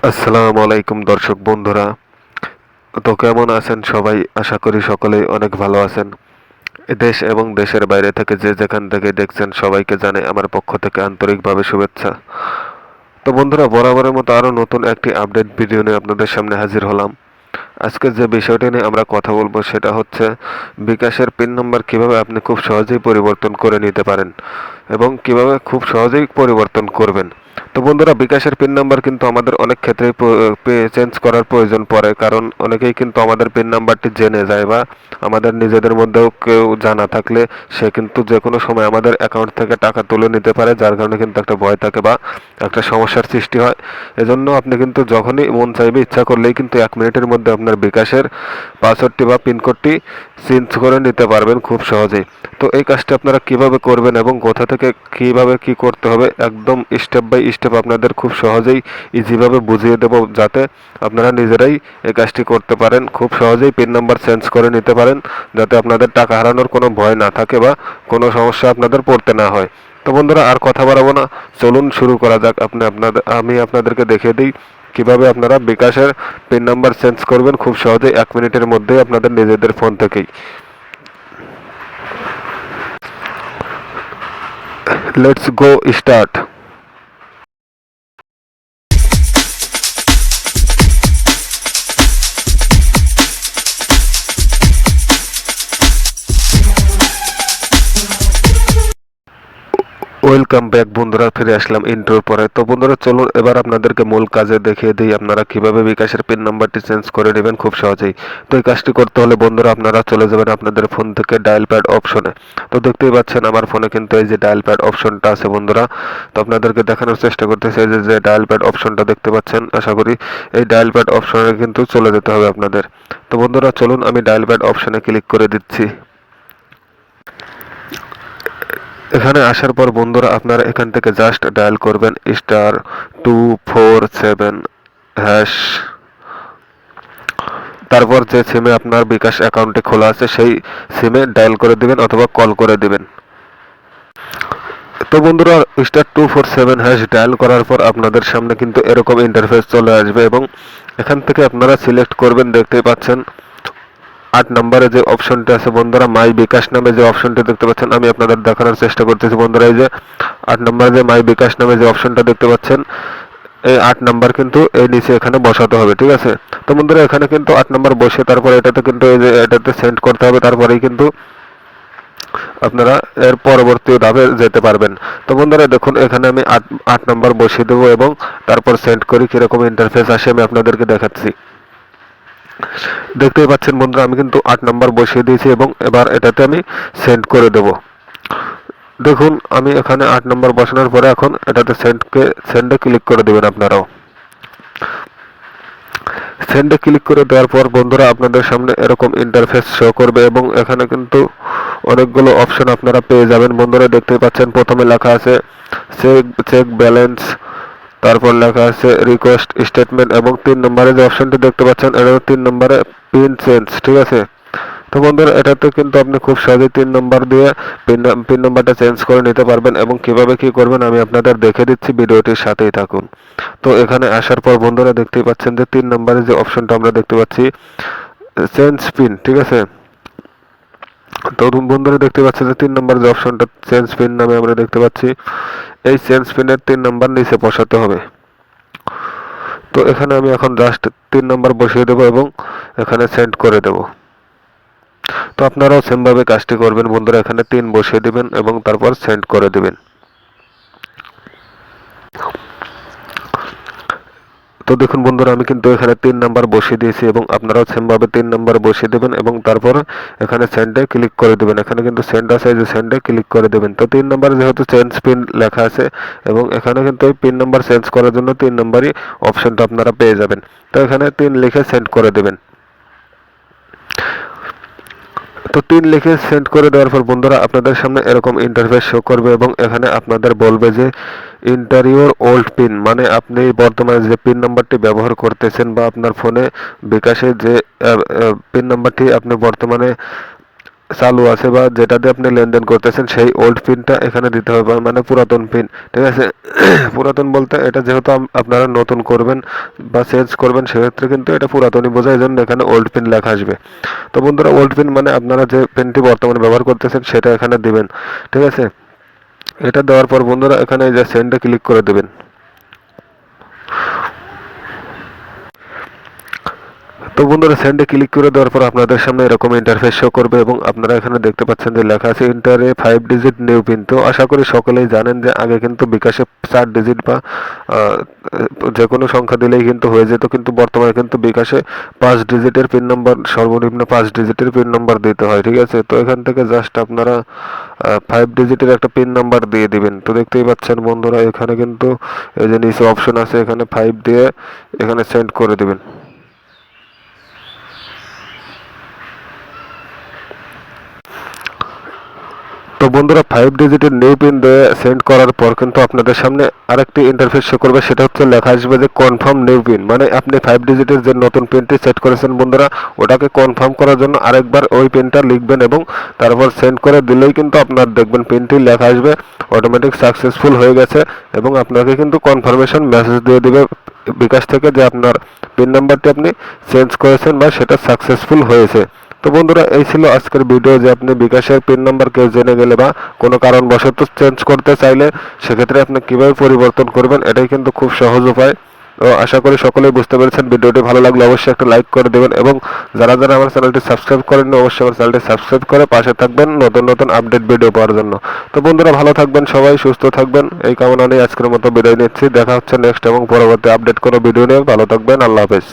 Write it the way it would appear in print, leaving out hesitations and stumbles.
আসসালামু আলাইকুম দর্শক বন্ধুরা। তো কেমন আছেন সবাই? আশা করি সকলেই অনেক ভালো আছেন। দেশ এবং দেশের বাইরে থেকে যে যেখান থেকে দেখছেন সবাইকে জানাই আমার পক্ষ থেকে আন্তরিকভাবে শুভেচ্ছা। তো বন্ধুরা, বরাবরের মতো আরও নতুন একটি আপডেট ভিডিও নিয়ে আপনাদের সামনে হাজির হলাম। আজকে যে বিষয়টি নিয়ে আমরা কথা বলবো সেটা হচ্ছে বিকাশের পিন নাম্বার কিভাবে আপনি খুব সহজেই পরিবর্তন করে নিতে পারেন এবং কিভাবে খুব সহজেই পরিবর্তন করবেন। তো বন্ধুরা, বিকাশের পিন নাম্বার কিন্তু আমাদের অনেক ক্ষেত্রেই চেঞ্জ করার প্রয়োজন পড়ে, কারণ অনেকেই কিন্তু আমাদের পিন নাম্বারটি জেনে যায় বা আমাদের নিজেদের মধ্যেও কেউ জানা থাকলে সে কিন্তু যে কোনো সময় আমাদের অ্যাকাউন্ট থেকে টাকা তুলে নিতে পারে, যার কারণে কিন্তু একটা ভয় থাকে বা একটা সমস্যার সৃষ্টি হয়। এজন্য আপনি কিন্তু যখনই মন চাইবে, ইচ্ছা করলেই কিন্তু 1 মিনিটের মধ্যে আপনার বিকাশের পাসওয়ার্ডটি বা পিনকোডটি চেঞ্জ করে নিতে পারবেন খুব সহজেই। তো এই কাজটি আপনারা কিভাবে করবেন এবং কোথা থেকে কিভাবে কি করতে হবে একদম স্টেপ বাই স্টেপ আপনাদের খুব সহজেই ইজিভাবে বুঝিয়ে দেব, যাতে আপনারা নিজেরাই এই কাজটি করতে পারেন, খুব সহজেই পিন নাম্বার চেঞ্জ করে নিতে পারেন, যাতে আপনাদের টাকা হারানোর কোনো ভয় না থাকে বা কোনো সমস্যা আপনাদের পড়তে না হয়। তো বন্ধুরা, আর কথা বাড়াবো না, চলুন শুরু করা যাক। আমি আপনাদেরকে দেখিয়ে দিই কিভাবে আপনারা বিকাশের পিন নাম্বার চেঞ্জ করবেন খুব সহজেই 1 মিনিটের মধ্যেই আপনাদের নিজেদের ফোন থেকেই। Let's go start. Welcome back বন্ধুরা, ফিরে আসলাম ইন্ট্রোর পরে। তো বন্ধুরা, চলুন এবার আপনাদেরকে মূল কাজে দেখিয়ে দিই আপনারা কিভাবে বিকাশের পিন নাম্বারটি চেঞ্জ করে নেবেন খুব সহজেই। তো এই কাজটি করতে হলে বন্ধুরা আপনারা চলে যাবেন আপনাদের ফোন থেকে ডায়াল প্যাড অপশনে। তো দেখতেই পাচ্ছেন আমার ফোনে কিন্তু এই যে ডায়াল প্যাড অপশনটা আছে বন্ধুরা। তো আপনাদেরকে দেখানোর চেষ্টা করতেছি, এই যে ডায়াল প্যাড অপশনটা দেখতে পাচ্ছেন, আশা করি এই ডায়াল প্যাড অপশনে কিন্তু চলে যেতে হবে আপনাদের। তো বন্ধুরা চলুন, আমি ডায়াল প্যাড অপশনে ক্লিক করে দিচ্ছি। এখানে আসার পর বন্ধুরা আপনারা এখান থেকে জাস্ট ডায়াল করবেন *247#। তারপর যে সিমে আপনার বিকাশ অ্যাকাউন্টে খোলা আছে সেই সিমে ডায়াল করে দিবেন অথবা কল করে দিবেন। তো বন্ধুরা, *247# ডায়াল করার পর আপনাদের সামনে কিন্তু এরকম ইন্টারফেস চলে আসবে এবং এখান থেকে আপনারা সিলেক্ট করবেন, দেখতেই পাচ্ছেন 8 নম্বরে যে অপশনটা আছে বন্ধুরা, মাই বিকাশ নামে যে অপশনটা দেখতে পাচ্ছেন, আমি আপনাদের দেখানোর চেষ্টা করতেছি বন্ধুরা। এই যে 8 নম্বরে যে মাই বিকাশ নামে যে অপশনটা দেখতে পাচ্ছেন, এই 8 নাম্বার কিন্তু এই নিচে এখানে বসাতে হবে, ঠিক আছে। তো বন্ধুরা এখানে কিন্তু 8 নাম্বার বসে তারপর এটাতে কিন্তু এই যে এটাতে সেন্ড করতে হবে, তারপরেই কিন্তু আপনারা এর পরবর্তী ধাপে যেতে পারবেন। তো বন্ধুরা দেখুন, এখানে আমি 8 নাম্বার বসিয়ে দেবো এবং তারপর সেন্ড করি কিরকম ইন্টারফেস আসে আমি আপনাদেরকে দেখাচ্ছি। দেখতেই পাচ্ছেন বন্ধুরা, আমি কিন্তু 8 নাম্বার বসিয়ে দিয়েছি এবং এবার এটাতে আমি সেন্ড করে দেব। দেখুন, আমি এখানে 8 নাম্বার বসানোর পরে এখন এটাতে সেন্ডে ক্লিক করে দেবেন আপনারাও। সেন্ডে ক্লিক করে দেওয়ার পর বন্ধুরা আপনাদের সামনে এরকম ইন্টারফেস শো করবে এবং এখানে কিন্তু অনেকগুলো অপশন আপনারা পেয়ে যাবেন বন্ধুরা। দেখতেই পাচ্ছেন প্রথমে লেখা আছে চেক ব্যালেন্স, তারপর লেখা আছে রিকোয়েস্ট স্টেটমেন্ট এবং 3 নম্বরে যে অপশনটি দেখতে পাচ্ছেন এটা 3 নম্বরে পিন চেঞ্জ, ঠিক আছে। তো বন্ধুরা এটাতে কিন্তু আপনি খুব সহজেই 3 নম্বর দিয়ে পিন নাম্বারটা চেঞ্জ করে নিতে পারবেন এবং কিভাবে কি করবেন আমি আপনাদের দেখে দিচ্ছি, ভিডিওটির সাথেই থাকুন। তো এখানে আসার পর বন্ধুরা দেখতেই পাচ্ছেন যে 3 নম্বরে যে অপশনটা আমরা দেখতে পাচ্ছি চেঞ্জ পিন, ঠিক আছে। তো বন্ধুরা দেখতে পাচ্ছেন যে 3 নম্বর যে অপশনটা চেঞ্জ পিন নামে আমরা দেখতে পাচ্ছি, এই চেঞ্জ পিনের 3 নম্বর নিচে বসাতে হবে। তো এখানে আমি এখন জাস্ট 3 নম্বর বসিয়ে দেবো এবং এখানে সেন্ড করে দেব। তো আপনারাও সেমভাবে কাজটি করবেন বন্ধুরা, এখানে 3 বসিয়ে দিবেন এবং তারপর সেন্ড করে দিবেন। তো দেখুন বন্ধুরা, আমি কিন্তু এখানে 3 নম্বর বসিয়ে দিয়েছি এবং আপনারাও সেমভাবে 3 নম্বর বসিয়ে দেবেন এবং তারপর এখানে সেন্ডে ক্লিক করে দেবেন। এখানে কিন্তু সেন্ড আছে, যে সেন্ডে ক্লিক করে দেবেন। তো 3 নম্বর যেহেতু চেঞ্জ পিন লেখা আছে এবং এখানে কিন্তু ওই পিন নাম্বার চেঞ্জ করার জন্য 3 নম্বরই অপশনটা আপনারা পেয়ে যাবেন। তো এখানে 3 লিখে সেন্ড করে দেবেন। তো 3 লিখে সেন্ড করে দেওয়ার পর বন্ধুরা আপনাদের সামনে এরকম ইন্টারফেস শো করবে এবং এখানে আপনাদের বলবে যে এন্টার ইউর ওল্ড পিন, মানে আপনি বর্তমানে যে পিন নাম্বারটি ব্যবহার করতেছেন বা আপনার ফোনে বিকাশে যে পিন নাম্বারটি আপনি বর্তমানে চালু আছে বা যেটা দিয়ে আপনি লেনদেন করতেছেন সেই ওল্ড পিনটা এখানে দিতে হবে, মানে পুরাতন পিন, ঠিক আছে। পুরাতন বলতে এটা যেহেতু আপনারা নতুন করবেন বা চেঞ্জ করবেন, সেক্ষেত্রে কিন্তু এটা পুরাতনই বোঝায়, এই জন্য এখানে ওল্ড পিন লেখা আসবে। তো বন্ধুরা, ওল্ড পিন মানে আপনারা যে পিনটি বর্তমানে ব্যবহার করতেছেন সেটা এখানে দিবেন, ঠিক আছে। এটা দেওয়ার পর বন্ধুরা এখানে এই যে সেন্ডে ক্লিক করে দেবেন। তো বন্ধুরা, সেন্ডে ক্লিক করে দেওয়ার পর আপনাদের সামনে এরকম ইন্টারফেস শো করবে এবং আপনারা এখানে দেখতে পাচ্ছেন যে লেখা আছে ইন্টারে 5 ডিজিট নিউ পিন। তো আশা করি সকলেই জানেন যে আগে কিন্তু বিকাশে 4 ডিজিট বা যে কোনো সংখ্যা দিলেই কিন্তু হয়ে যেত, কিন্তু বর্তমানে কিন্তু বিকাশে 5 ডিজিটের পিন নাম্বার, সর্বনিম্ন 5 ডিজিটের পিন নাম্বার দিতে হয়, ঠিক আছে। তো এখান থেকে জাস্ট আপনারা 5 ডিজিটের একটা পিন নাম্বার দিয়ে দিবেন। তো দেখতেই পাচ্ছেন বন্ধুরা, এখানে কিন্তু এই যে নিচে অপশন আছে, এখানে 5 দিয়ে এখানে সেন্ড করে দিবেন। তো বন্ধুরা, 5 ডিজিটের নিউ পিন দিয়ে সেন্ড করার পর কিন্তু আপনাদের সামনে আরেকটি ইন্টারফেস শো করবে, সেটা হচ্ছে লেখা আসবে যে কনফার্ম নিউ পিন, মানে আপনি 5 ডিজিটের যে নতুন পিনটি সেট করেছেন বন্ধুরা, ওটাকে কনফার্ম করার জন্য আরেকবার ওই পিনটা লিখবেন এবং তারপর সেন্ড করে দিলেই কিন্তু আপনার দেখবেন পিনটি লেখা আসবে অটোমেটিক সাকসেসফুল হয়ে গেছে এবং আপনাকে কিন্তু কনফার্মেশন মেসেজ দিয়ে দিবে বিকাশ থেকে যে আপনার পিন নাম্বারটি আপনি চেঞ্জ করেছেন বা সেটা সাকসেসফুল হয়েছে। তো বন্ধুরা, এই ছিল আজকের ভিডিও, যে আপনি বিকাশের পিন নাম্বার কেউ জেনে গেলে বা কোনো কারণবশত চেঞ্জ করতে চাইলে সেক্ষেত্রে আপনি কীভাবে পরিবর্তন করবেন, এটাই কিন্তু খুব সহজ উপায়। তো আশা করি সকলেই বুঝতে পেরেছেন। ভিডিওটি ভালো লাগলে অবশ্যই একটা লাইক করে দেবেন এবং যারা যারা আমার চ্যানেলটি সাবস্ক্রাইব করেননি অবশ্যই আমার চ্যানেলটি সাবস্ক্রাইব করে পাশে থাকবেন নতুন নতুন আপডেট ভিডিও পাওয়ার জন্য। তো বন্ধুরা, ভালো থাকবেন, সবাই সুস্থ থাকবেন, এই কামনা নিয়ে আজকের মতো বিদায় নিচ্ছি। দেখা হচ্ছে নেক্সট এবং পরবর্তী আপডেট কোনো ভিডিও নিয়ে। ভালো থাকবেন, আল্লাহ হাফেজ।